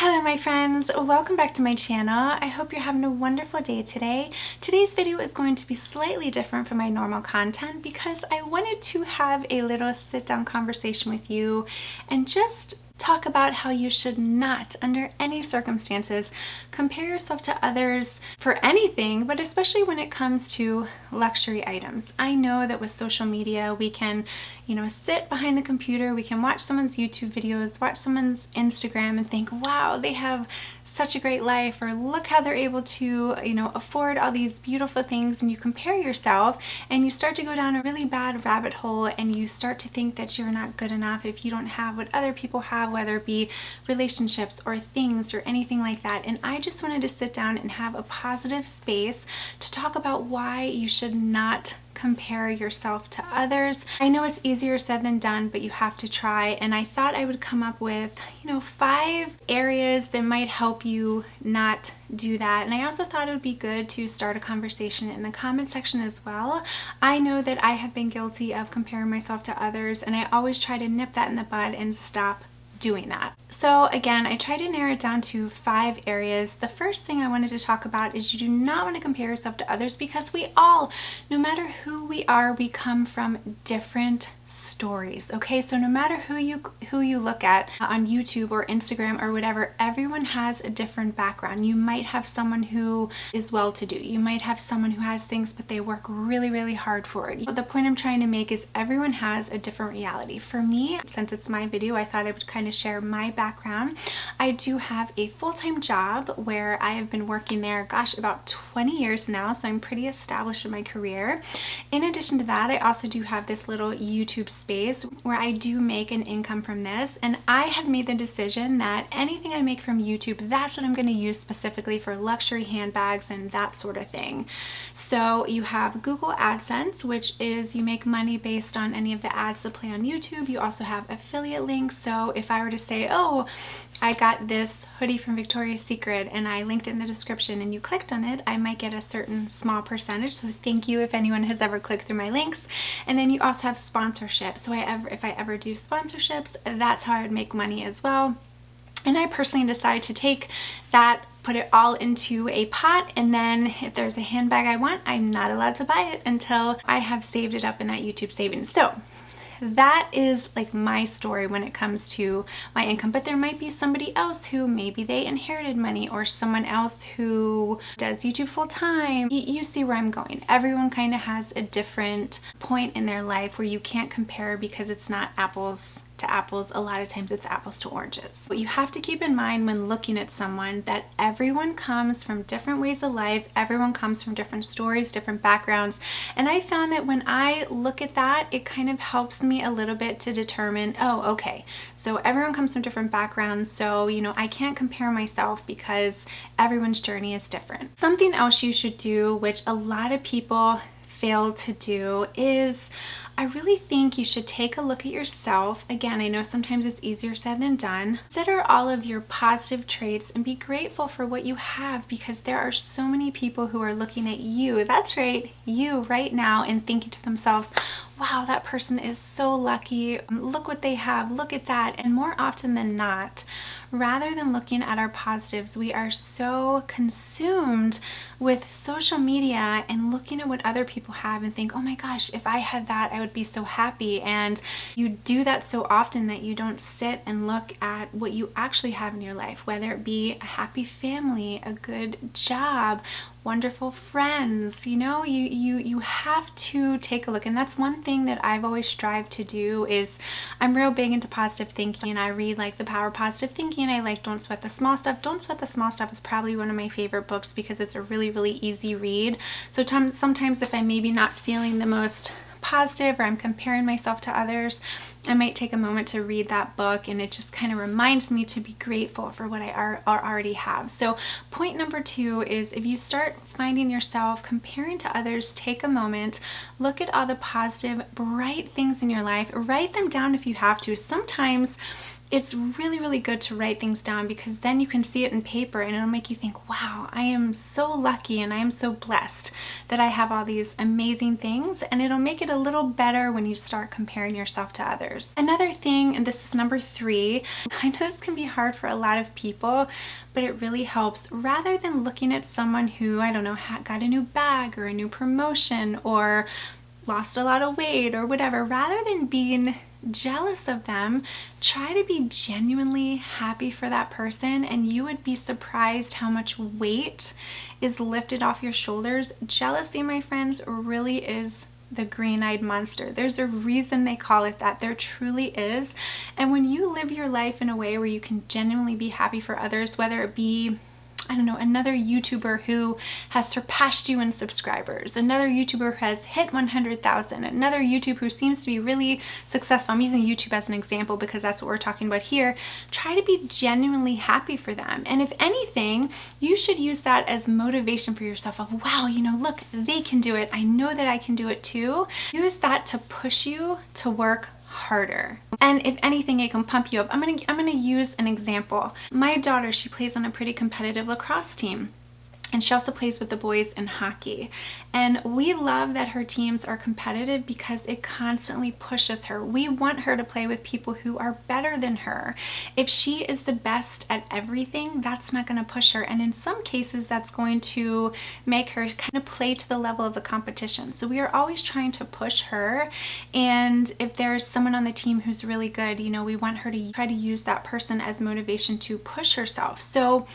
Hello my friends, welcome back to my channel. I hope you're having a wonderful day today. Today's video is going to be slightly different from my normal content because I wanted to have a little sit-down conversation with you and just talk about how you should not, under any circumstances, compare yourself to others for anything, but especially when it comes to luxury items. I know that with social media, we can, sit behind the computer, we can watch someone's YouTube videos, watch someone's Instagram and think, wow, they have such a great life, or look how they're able to, afford all these beautiful things, and you compare yourself and you start to go down a really bad rabbit hole and you start to think that you're not good enough if you don't have what other people have, whether it be relationships or things or anything like that. And I just wanted to sit down and have a positive space to talk about why you should not compare yourself to others. I know it's easier said than done, but you have to try. And I thought I would come up with, 5 areas that might help you not do that. And I also thought it would be good to start a conversation in the comment section as well. I know that I have been guilty of comparing myself to others, and I always try to nip that in the bud and stop doing that. So again, I tried to narrow it down to 5 areas. The first thing I wanted to talk about is you do not want to compare yourself to others, because we all, no matter who we are, we come from different stories. Okay, so no matter who you look at on YouTube or Instagram or whatever, everyone has a different background. You might have someone who is well-to-do. You might have someone who has things, but they work really, really hard for it. The point I'm trying to make is everyone has a different reality. For me, since it's my video, I thought I would kind of share my background. I do have a full-time job where I have been working there, about 20 years now, so I'm pretty established in my career. In addition to that, I also do have this little YouTube space where I do make an income from this, and I have made the decision that anything I make from YouTube, that's what I'm going to use specifically for luxury handbags and that sort of thing. So you have Google AdSense, which is you make money based on any of the ads that play on YouTube. You also have affiliate links. So if I were to say, oh, I got this hoodie from Victoria's Secret and I linked it in the description and you clicked on it, I might get a certain small percentage. So thank you if anyone has ever clicked through my links. And then you also have sponsorships. So if I ever do sponsorships, that's how I would make money as well. And I personally decide to take that, put it all into a pot, and then if there's a handbag I want, I'm not allowed to buy it until I have saved it up in that YouTube savings. So that is like my story when it comes to my income. But there might be somebody else who maybe they inherited money, or someone else who does YouTube full time. You see where I'm going. Everyone kind of has a different point in their life where you can't compare because it's not apples to apples. A lot of times it's apples to oranges. But you have to keep in mind when looking at someone that everyone comes from different ways of life. Everyone comes from different stories, different backgrounds. And I found that when I look at that, it kind of helps me a little bit to determine, oh, okay, so everyone comes from different backgrounds. So, I can't compare myself because everyone's journey is different. Something else you should do, which a lot of people fail to do, is I really think you should take a look at yourself. Again, I know sometimes it's easier said than done. Consider all of your positive traits and be grateful for what you have, because there are so many people who are looking at you, that's right, you right now, and thinking to themselves, wow, that person is so lucky. Look what they have. Look at that. And more often than not, rather than looking at our positives, we are so consumed with social media and looking at what other people have and think, oh my gosh, if I had that, I would be so happy. And you do that so often that you don't sit and look at what you actually have in your life, whether it be a happy family, a good job, wonderful friends. You have to take a look. And that's one thing that I've always strived to do. Is I'm real big into positive thinking. I read like The Power of Positive Thinking. I like Don't Sweat the Small Stuff. Don't Sweat the Small Stuff is probably one of my favorite books because it's a really, really easy read. So sometimes if I'm maybe not feeling the most positive, or I'm comparing myself to others, I might take a moment to read that book, and it just kind of reminds me to be grateful for what I already have. So point number 2 is, if you start finding yourself comparing to others, take a moment, look at all the positive, bright things in your life, write them down if you have to. Sometimes it's really, really good to write things down, because then you can see it in paper and it'll make you think, wow, I am so lucky and I am so blessed that I have all these amazing things, and it'll make it a little better when you start comparing yourself to others. Another thing, and this is number 3, I know this can be hard for a lot of people, but it really helps. Rather than looking at someone who, I don't know, got a new bag or a new promotion or lost a lot of weight or whatever, rather than being jealous of them, try to be genuinely happy for that person, and you would be surprised how much weight is lifted off your shoulders. Jealousy, my friends, really is the green-eyed monster. There's a reason they call it that. There truly is. And when you live your life in a way where you can genuinely be happy for others, whether it be, I don't know, another YouTuber who has surpassed you in subscribers, another YouTuber who has hit 100,000, another YouTuber who seems to be really successful. I'm using YouTube as an example because that's what we're talking about here. Try to be genuinely happy for them. And if anything, you should use that as motivation for yourself of, wow, you know, look, they can do it. I know that I can do it too. Use that to push you to work harder. And if anything, it can pump you up. I'm gonna use an example. My daughter, she plays on a pretty competitive lacrosse team. And she also plays with the boys in hockey. And we love that her teams are competitive because it constantly pushes her. We want her to play with people who are better than her. If she is the best at everything, that's not going to push her. And in some cases, that's going to make her kind of play to the level of the competition. So we are always trying to push her. And if there's someone on the team who's really good, you know, we want her to try to use that person as motivation to push herself. So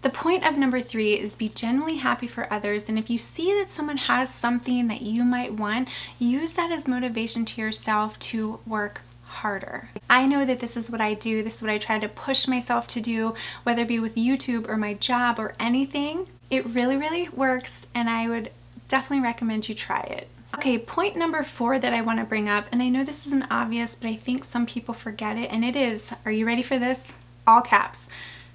the point of number 3 is be genuinely happy for others, and if you see that someone has something that you might want, use that as motivation to yourself to work harder. I know that this is what I do. This is what I try to push myself to do, whether it be with YouTube or my job or anything. It really, really works, and I would definitely recommend you try it. Okay, point number 4 that I want to bring up, and I know this isn't obvious, but I think some people forget it, and it is, are you ready for this? All caps.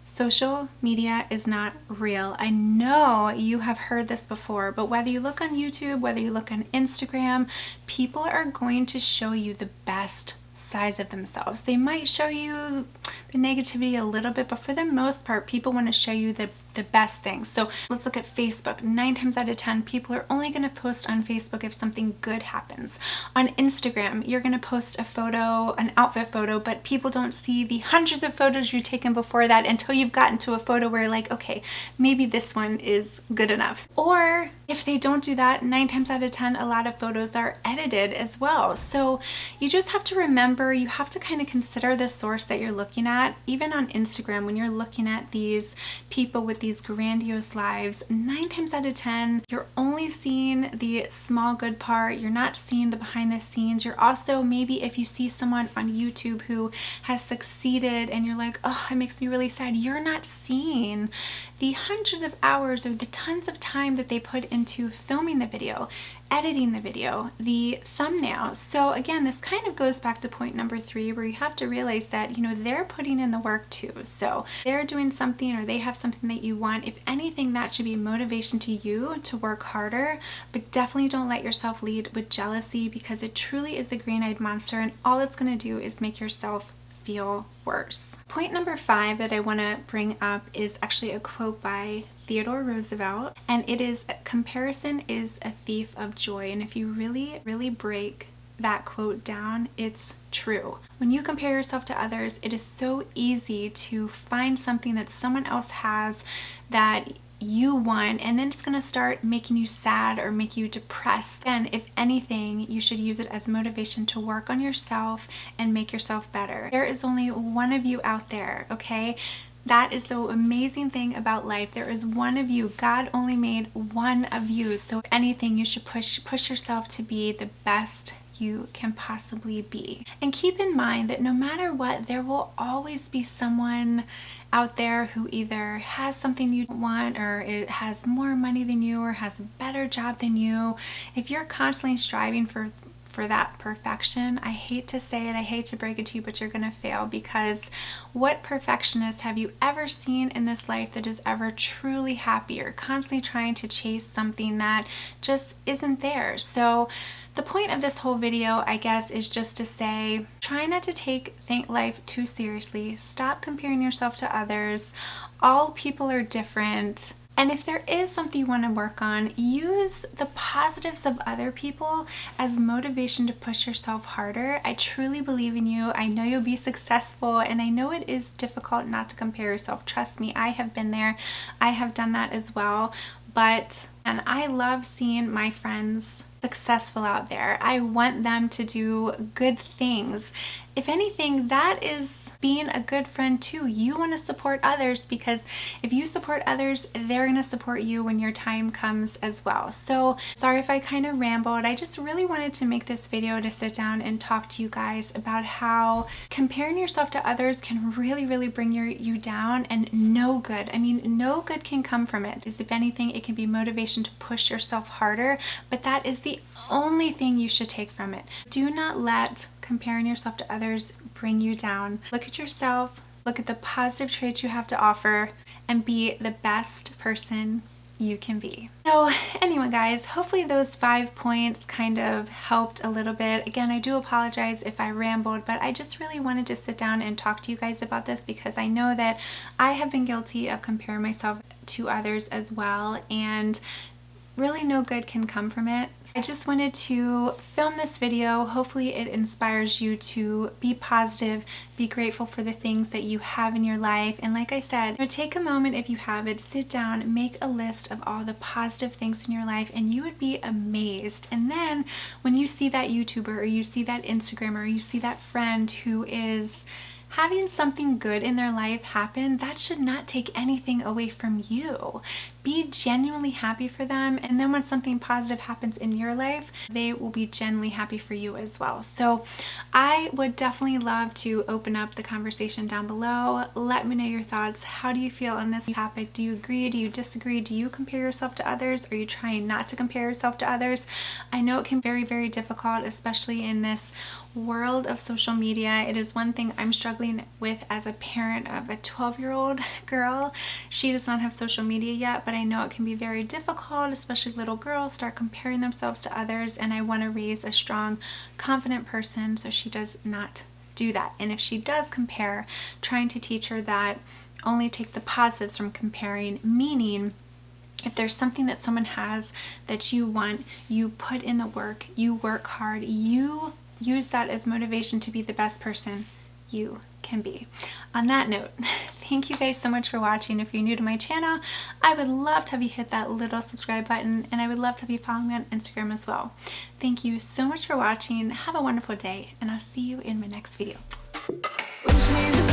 Social media is not real. I know you have heard this before, but whether you look on YouTube, whether you look on Instagram, people are going to show you the best sides of themselves. They might show you the negativity a little bit, but for the most part, people want to show you the best things. So let's look at Facebook. 9 times out of 10, people are only going to post on Facebook if something good happens. On Instagram, you're going to post a photo, an outfit photo, but people don't see the hundreds of photos you've taken before that until you've gotten to a photo where you're like, okay, maybe this one is good enough. Or if they don't do that, 9 times out of 10, a lot of photos are edited as well. So you just have to remember, you have to kind of consider the source that you're looking at. Even on Instagram, when you're looking at these people with these grandiose lives, 9 times out of 10, you're only seeing the small good part. You're not seeing the behind the scenes. You're also, maybe if you see someone on YouTube who has succeeded and you're like, oh, it makes me really sad, you're not seeing the hundreds of hours or the tons of time that they put into filming the video, editing the video, the thumbnails. So again, this kind of goes back to point number 3, where you have to realize that, you know, they're putting in the work too. So they're doing something, or they have something that you want. If anything, that should be motivation to you to work harder, but definitely don't let yourself lead with jealousy, because it truly is the green-eyed monster, and all it's going to do is make yourself feel worse. Point number 5 that I want to bring up is actually a quote by Theodore Roosevelt, and it is, comparison is a thief of joy. And if you really, really break that quote down, it's true. When you compare yourself to others, it is so easy to find something that someone else has that you want, and then it's going to start making you sad or make you depressed. And if anything, you should use it as motivation to work on yourself and make yourself better. There is only one of you out there, okay? That is the amazing thing about life. There is one of you. God only made one of you. So if anything, you should push yourself to be the best you can possibly be. And keep in mind that no matter what, there will always be someone out there who either has something you want, or it has more money than you, or has a better job than you. If you're constantly striving for that perfection, I hate to say it, I hate to break it to you, but you're gonna fail, because what perfectionist have you ever seen in this life that is ever truly happy, or constantly trying to chase something that just isn't there? So The point of this whole video, I guess, is just to say, try not to take life too seriously. Stop comparing yourself to others. All people are different. And if there is something you want to work on, use the positives of other people as motivation to push yourself harder. I truly believe in you. I know you'll be successful, and I know it is difficult not to compare yourself. Trust me, I have been there. I have done that as well. And I love seeing my friends successful out there. I want them to do good things. If anything, that is being a good friend too. You want to support others, because if you support others, they're going to support you when your time comes as well. So sorry if I kind of rambled. I just really wanted to make this video to sit down and talk to you guys about how comparing yourself to others can really bring you down, and no good. I mean, no good can come from it. If anything, it can be motivation to push yourself harder, but that is the only thing you should take from it. Do not let comparing yourself to others bring you down. Look at yourself, look at the positive traits you have to offer, and be the best person you can be. So anyway, guys, hopefully those 5 points kind of helped a little bit. Again, I do apologize if I rambled, but I just really wanted to sit down and talk to you guys about this, because I know that I have been guilty of comparing myself to others as well, and really no good can come from it. I just wanted to film this video. Hopefully it inspires you to be positive, be grateful for the things that you have in your life. And like I said, take a moment, if you have it, sit down, make a list of all the positive things in your life, and you would be amazed. And then when you see that YouTuber, or you see that Instagrammer, or you see that friend who is having something good in their life happen, that should not take anything away from you. Be genuinely happy for them, and then when something positive happens in your life, they will be genuinely happy for you as well. So I would definitely love to open up the conversation down below. Let me know your thoughts. How do you feel on this topic? Do you agree? Do you disagree? Do you compare yourself to others? Are you trying not to compare yourself to others? I know it can be very difficult, especially in this world of social media. It is one thing I'm struggling with as a parent of a 12-year-old girl. She does not have social media yet, but I know it can be very difficult, especially little girls start comparing themselves to others, and I want to raise a strong, confident person so she does not do that. And if she does compare, trying to teach her that only take the positives from comparing, meaning if there's something that someone has that you want, you put in the work, you work hard, you use that as motivation to be the best person you can be. On that note, thank you guys so much for watching. If you're new to my channel, I would love to have you hit that little subscribe button, and I would love to have you follow me on Instagram as well. Thank you so much for watching. Have a wonderful day, and I'll see you in my next video. Wish me the